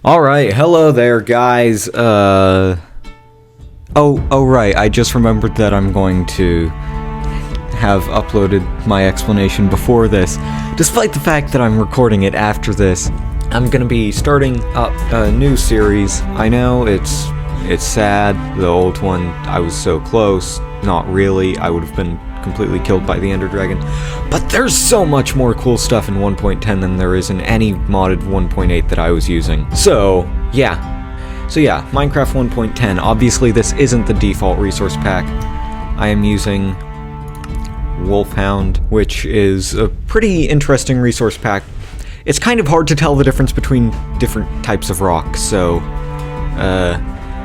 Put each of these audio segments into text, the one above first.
Alright, hello there, guys. Oh, right, I just remembered that I'm going to have uploaded my explanation before this. Despite the fact that I'm recording it after this, I'm gonna be starting up a new series. I know it's sad. The old one, I was so close. Not really. I would have been completely killed by the Ender Dragon. But there's so much more cool stuff in 1.10 than there is in any modded 1.8 that I was using. So, yeah, Minecraft 1.10. Obviously, this isn't the default resource pack. I am using Wolfhound, which is a pretty interesting resource pack. It's kind of hard to tell the difference between different types of rocks, so,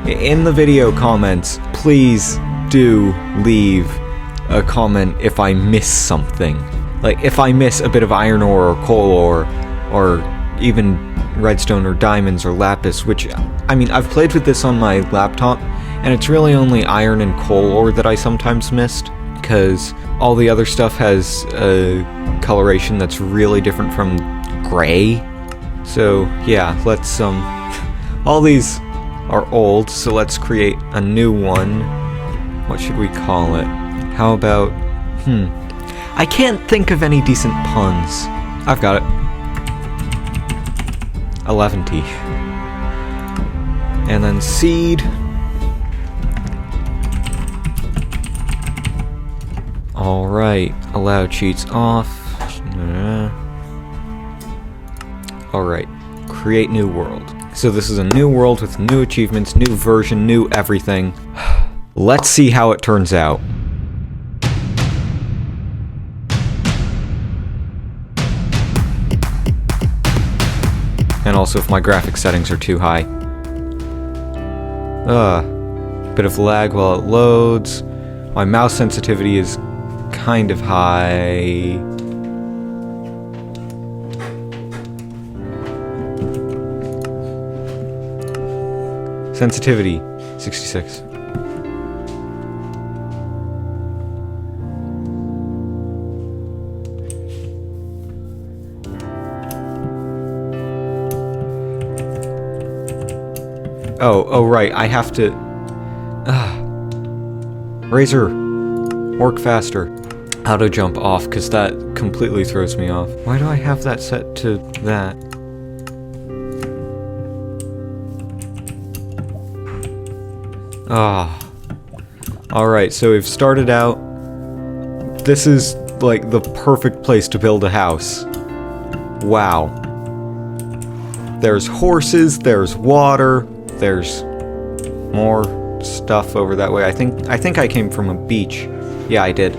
in the video comments, please do leave a comment if I miss something. Like, if I miss a bit of iron ore or coal ore, or even redstone or diamonds or lapis, which, I mean, I've played with this on my laptop, and it's really only iron and coal ore that I sometimes missed, because all the other stuff has a coloration that's really different from gray. So, yeah, let's, all these are old, so let's create a new one. What should we call it? How about, I can't think of any decent puns. I've got it. 11 And then seed. Alright, allow cheats off. Alright, create new world. So this is a new world with new achievements, new version, new everything. Let's see how it turns out. And also if my graphics settings are too high. Bit of lag while it loads. My mouse sensitivity is kind of high. Sensitivity, 66. Oh, right, I have to... Razor, work faster. Auto jump off, because that completely throws me off. Why do I have that set to that? Alright, so we've started out. This is, like, the perfect place to build a house. Wow. There's horses, there's water, there's more stuff over that way. I think I came from a beach. Yeah, I did.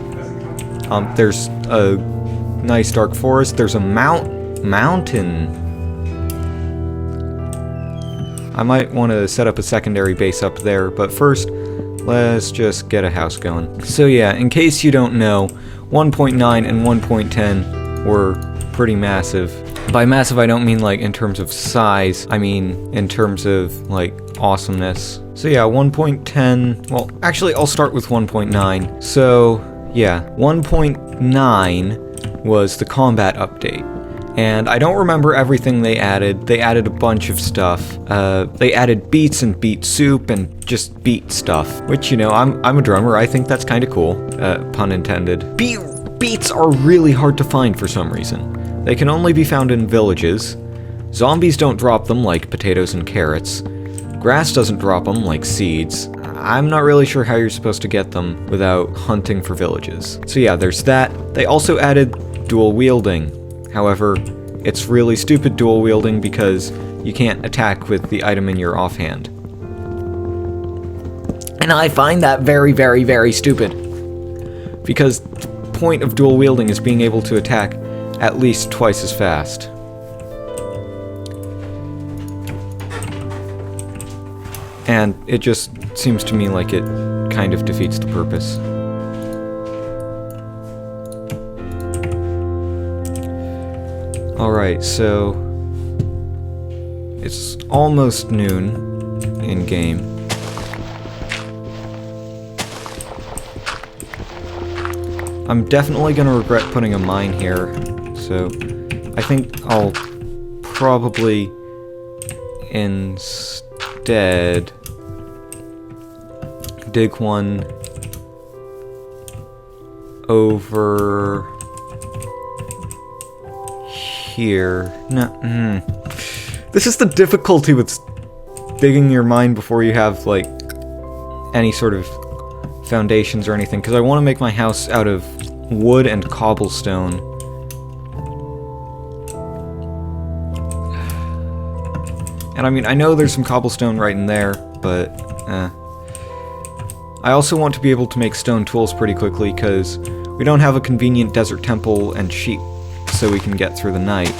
There's a nice dark forest. There's a mountain. I might want to set up a secondary base up there, but first, let's just get a house going. So yeah, in case you don't know, 1.9 and 1.10 were pretty massive. By massive, I don't mean like in terms of size, I mean in terms of like awesomeness. So yeah, 1.10, well, actually I'll start with 1.9. So yeah, 1.9 was the combat update. And I don't remember everything they added. They added a bunch of stuff. They added beets and beet soup and just beet stuff. Which, you know, I'm a drummer, I think that's kinda cool. Pun intended. Beets are really hard to find for some reason. They can only be found in villages. Zombies don't drop them like potatoes and carrots. Grass doesn't drop them like seeds. I'm not really sure how you're supposed to get them without hunting for villages. So yeah, there's that. They also added dual wielding. However, it's really stupid dual wielding because you can't attack with the item in your offhand. And I find that very, very, very stupid. Because the point of dual wielding is being able to attack at least twice as fast. And it just seems to me like it kind of defeats the purpose. Alright, so it's almost noon in game. I'm definitely gonna regret putting a mine here, so I think I'll probably instead dig one over here. No, This is the difficulty with digging your mine before you have, like, any sort of foundations or anything, because I want to make my house out of wood and cobblestone. And I mean, I know there's some cobblestone right in there, but, I also want to be able to make stone tools pretty quickly, because we don't have a convenient desert temple and sheep so we can get through the night,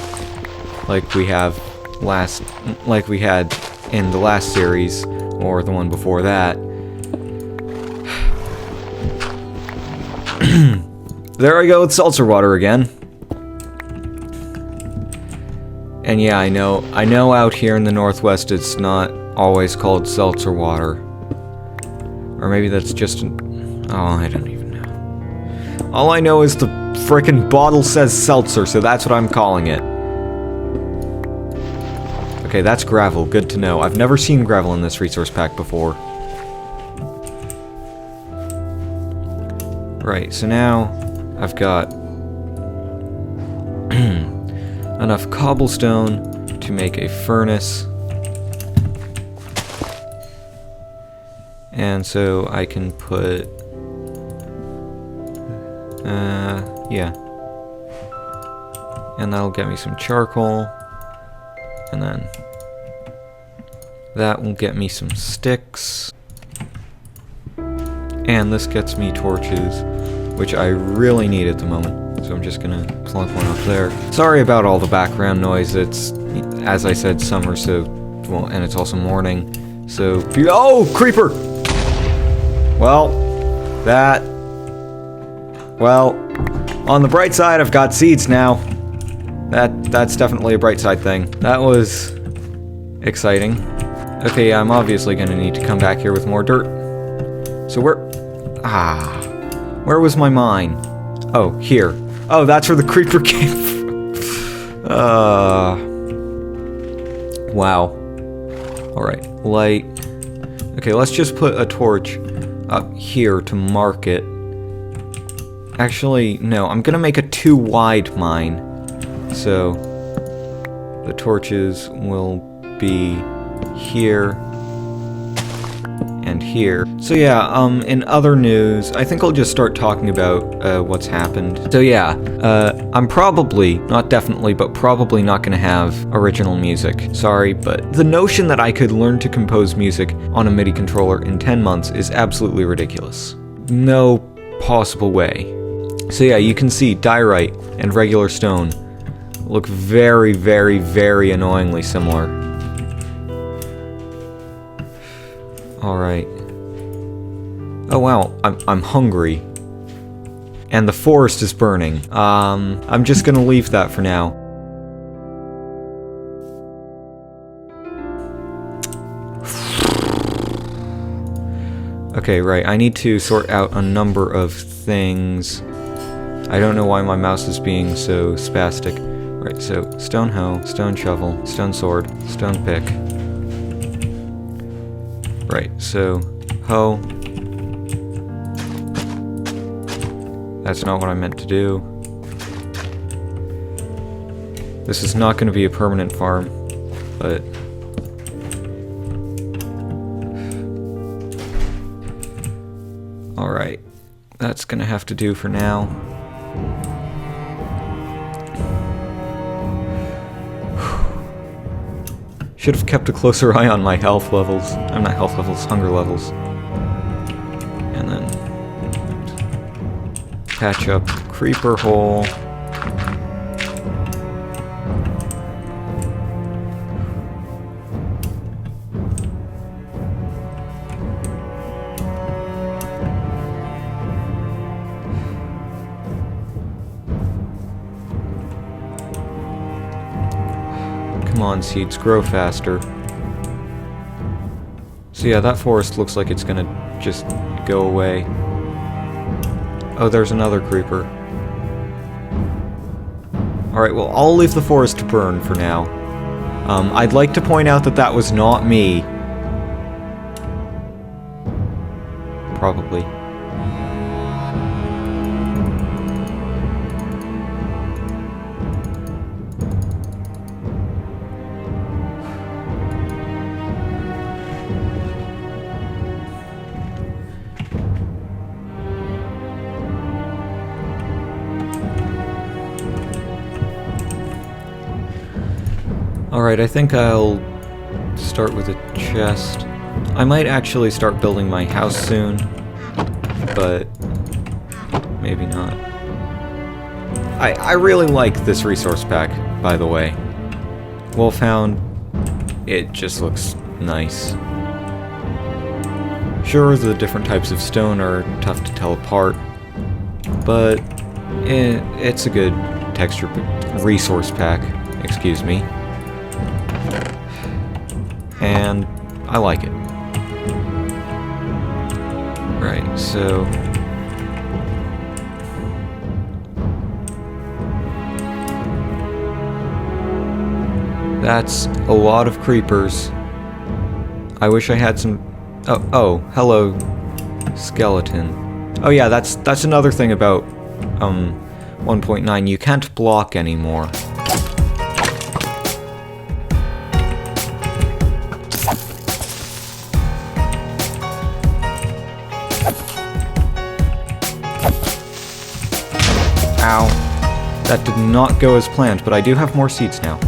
like we had in the last series, or the one before that. There I go with seltzer water again. And yeah, I know out here in the Northwest it's not always called seltzer water. Or maybe that's just oh, I don't even know. All I know is the frickin' bottle says seltzer, so that's what I'm calling it. Okay, that's gravel, good to know. I've never seen gravel in this resource pack before. Right, so now I've got enough cobblestone to make a furnace. And so I can put yeah. And that'll get me some charcoal. And then that will get me some sticks. And this gets me torches, which I really need at the moment. So I'm just gonna plunk one up there. Sorry about all the background noise. It's, as I said, summer, so, well, and it's also morning. So, oh, creeper! Well, on the bright side, I've got seeds now. That's definitely a bright side thing. That was exciting. Okay, I'm obviously gonna need to come back here with more dirt. So where was my mine? Oh, here. Oh, that's where the creeper came from. Wow. Alright, light. Okay, let's just put a torch up here to mark it. Actually, no, I'm gonna make a too wide mine. So, the torches will be here and here. So yeah, in other news, I think I'll just start talking about what's happened. So yeah, I'm probably, not definitely, but probably not gonna have original music. Sorry, but the notion that I could learn to compose music on a MIDI controller in 10 months is absolutely ridiculous. No possible way. So yeah, you can see diorite and regular stone look very, very, very annoyingly similar. Alright. Oh wow, I'm hungry. And the forest is burning. I'm just gonna leave that for now. Okay, right, I need to sort out a number of things. I don't know why my mouse is being so spastic. Right, so stone hoe, stone shovel, stone sword, stone pick. Right, so hoe. That's not what I meant to do. This is not going to be a permanent farm, but alright, that's going to have to do for now. Should have kept a closer eye on my health levels. I'm not health levels, hunger levels. And then patch up the creeper hole. Come on, seeds, grow faster. So yeah, that forest looks like it's gonna just go away. Oh, there's another creeper. Alright, well, I'll leave the forest to burn for now. I'd like to point out that that was not me. Probably. Alright, I think I'll start with a chest. I might actually start building my house soon, but maybe not. I really like this resource pack, by the way. Wolfhound, it just looks nice. Sure, the different types of stone are tough to tell apart, but it's a good texture resource pack, excuse me. And I like it. Right, so... that's a lot of creepers. I wish I had some... Oh, hello, skeleton. Oh yeah, that's another thing about 1.9. You can't block anymore. Ow. That did not go as planned, but I do have more seeds now.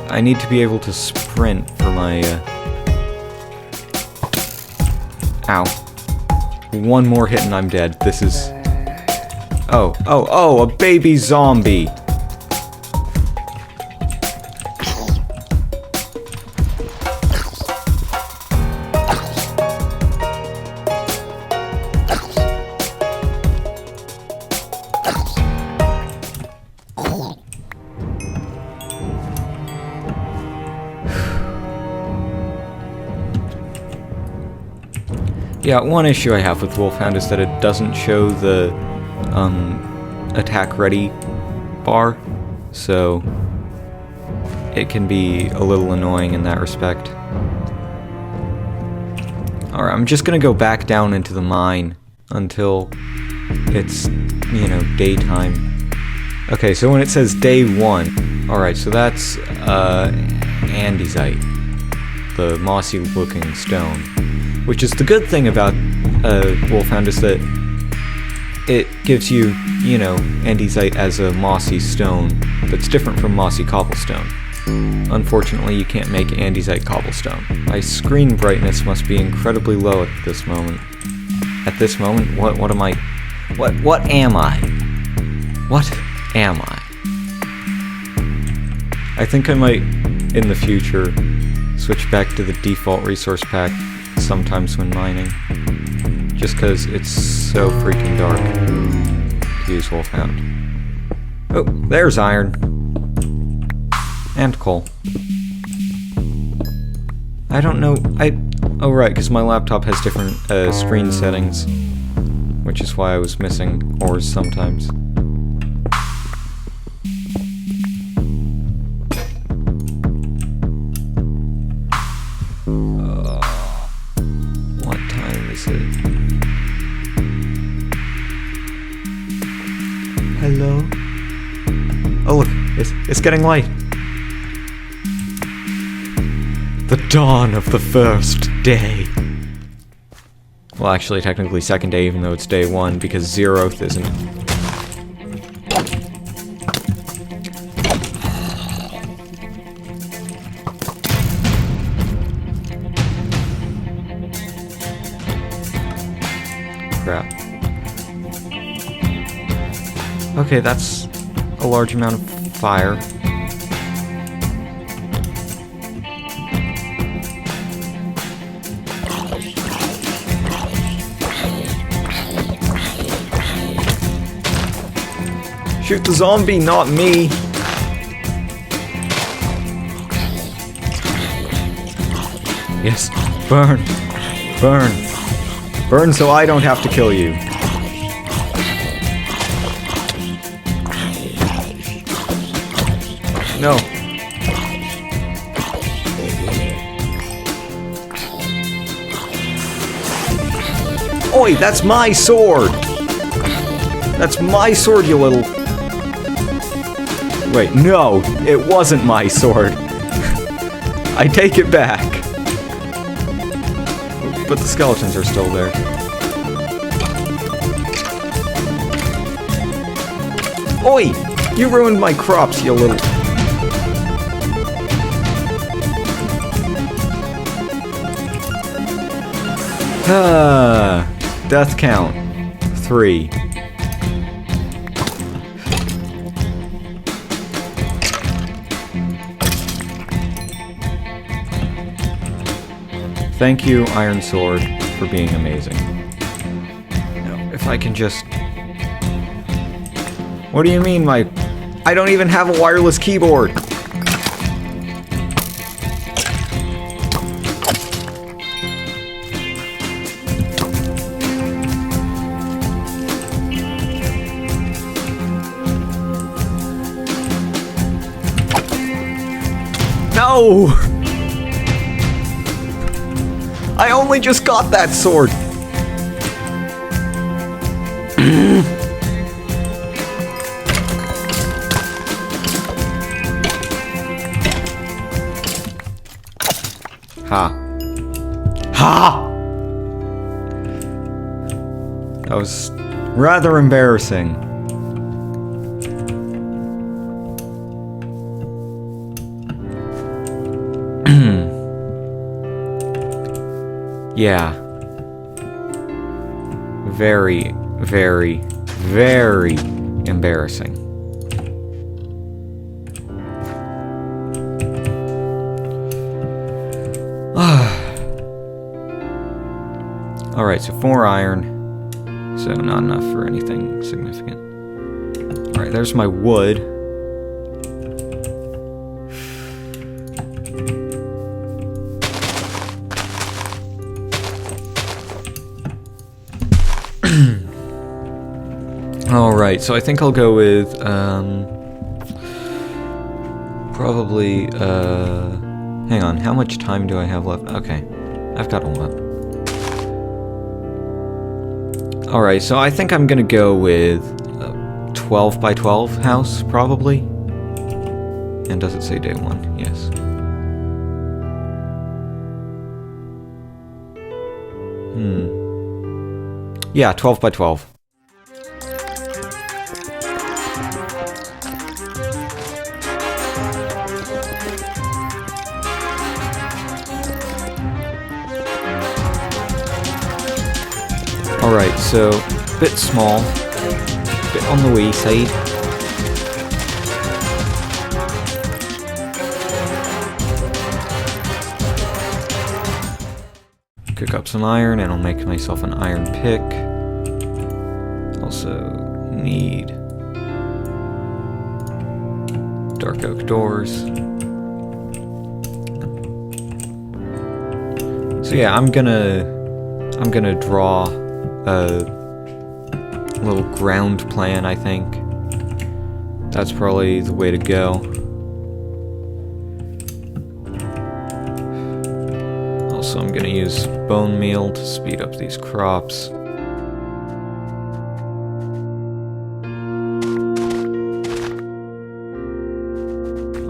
I need to be able to sprint for my, Ow. One more hit and I'm dead. This is... Oh, a baby zombie! Yeah, one issue I have with Wolfhound is that it doesn't show the attack ready bar, so it can be a little annoying in that respect. Alright, I'm just gonna go back down into the mine until it's, you know, daytime. Okay, so when it says day 1, alright, so that's andesite, the mossy looking stone. Which is the good thing about Wolfhound is that it gives you, you know, andesite as a mossy stone that's different from mossy cobblestone. Unfortunately, you can't make andesite cobblestone. My screen brightness must be incredibly low at this moment. At this moment? What am I? What am I? What am I? I think I might, in the future, switch back to the default resource pack sometimes when mining, just because it's so freaking dark to use Wolfhound. Oh, there's iron. And coal. I don't know, oh right, because my laptop has different screen settings, which is why I was missing ores sometimes. Hello? Oh look, it's getting light. The dawn of the first day. Well, actually, technically second day, even though it's day 1, because 0th isn't. Crap. Okay, that's a large amount of fire. Shoot the zombie, not me! Yes, burn! Burn! Burn so I don't have to kill you. No. Oi, that's my sword! That's my sword, you little... Wait, no, it wasn't my sword. I take it back. But the skeletons are still there. Oi! You ruined my crops, you little... Death count. 3. Thank you, Iron Sword, for being amazing. Now, if I can just... What do you mean, I don't even have a wireless keyboard! No! I only just got that sword! Ha. Ha! That was rather embarrassing. Yeah. Very, very, very embarrassing. Alright, so 4 iron. So not enough for anything significant. Alright, there's my wood. Alright, so I think I'll go with, probably, hang on, how much time do I have left? Okay, I've got a lot. Alright, so I think I'm gonna go with a 12 by 12 house, probably. And does it say day 1? Yes. Yeah, 12 by 12. Alright, so, a bit small, a bit on the wee side. Cook up some iron and I'll make myself an iron pick. Also need dark oak doors. So yeah, I'm gonna draw a little ground plan, I think. That's probably the way to go. Also, I'm gonna use bone meal to speed up these crops.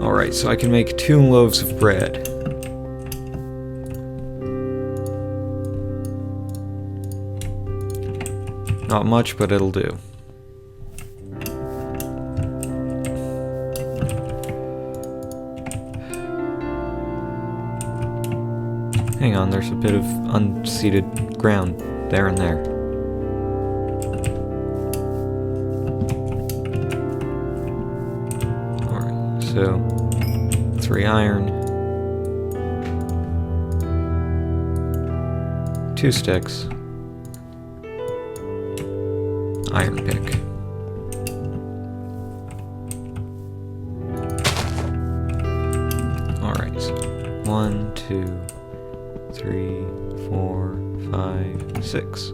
Alright, so I can make 2 loaves of bread. Not much, but it'll do. Hang on, there's a bit of unseeded ground there and there. Alright, so 3 iron, 2 sticks, iron pick. Alright, so 1, 2, 3, 4, 5, 6.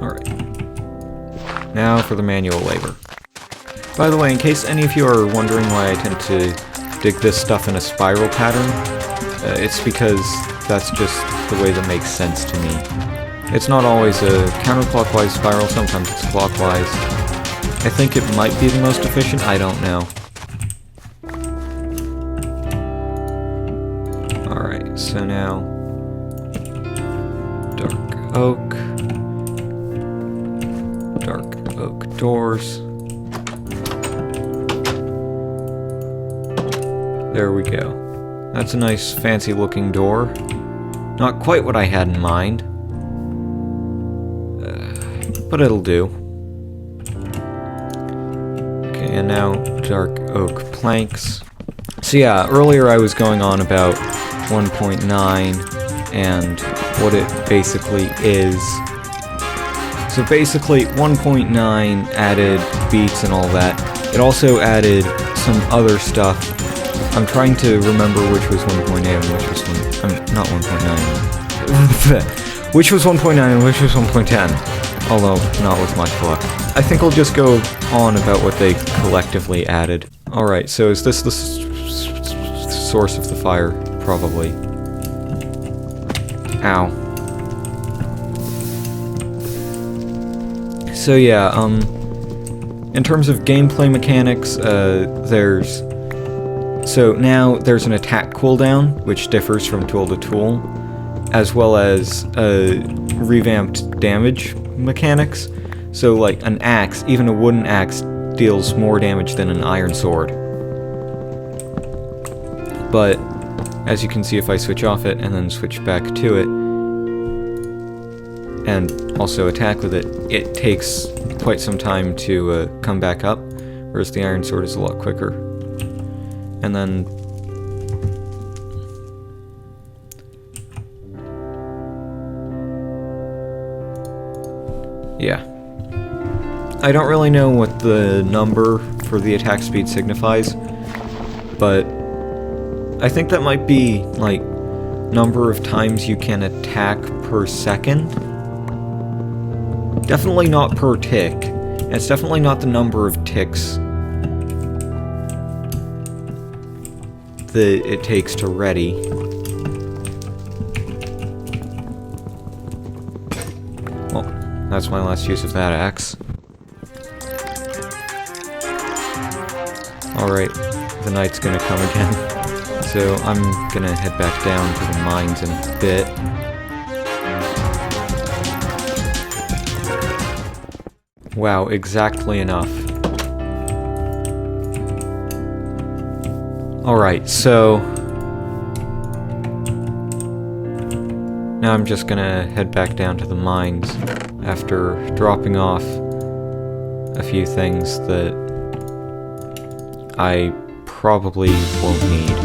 Alright. Now for the manual labor. By the way, in case any of you are wondering why I tend to dig this stuff in a spiral pattern, it's because that's just the way that makes sense to me. It's not always a counterclockwise spiral, sometimes it's clockwise. I think it might be the most efficient, I don't know. Alright, so now... dark oak doors. There we go. That's a nice fancy looking door. Not quite what I had in mind. But it'll do. Okay, and now dark oak planks. So yeah, earlier I was going on about 1.9 and what it basically is. So basically 1.9 added beats and all that. It also added some other stuff. I'm trying to remember which was 1.8 and which was not 1.9. Which was 1.9 and which was 1.10. Although, not with much luck. I think I'll just go on about what they collectively added. Alright, so is this the source of the fire? Probably. Ow. So yeah, in terms of gameplay mechanics, so now there's an attack cooldown, which differs from tool to tool, as well as revamped damage mechanics. So like an axe, even a wooden axe, deals more damage than an iron sword. But as you can see, if I switch off it and then switch back to it, and also attack with it, it takes quite some time to come back up, whereas the iron sword is a lot quicker. And then... yeah. I don't really know what the number for the attack speed signifies, but I think that might be, like, number of times you can attack per second. Definitely not per tick. And it's definitely not the number of ticks that it takes to ready. Well, that's my last use of that axe. Alright, the night's gonna come again. So I'm gonna head back down to the mines in a bit. Wow, exactly enough. Alright, so... now I'm just gonna head back down to the mines after dropping off a few things that I probably won't need.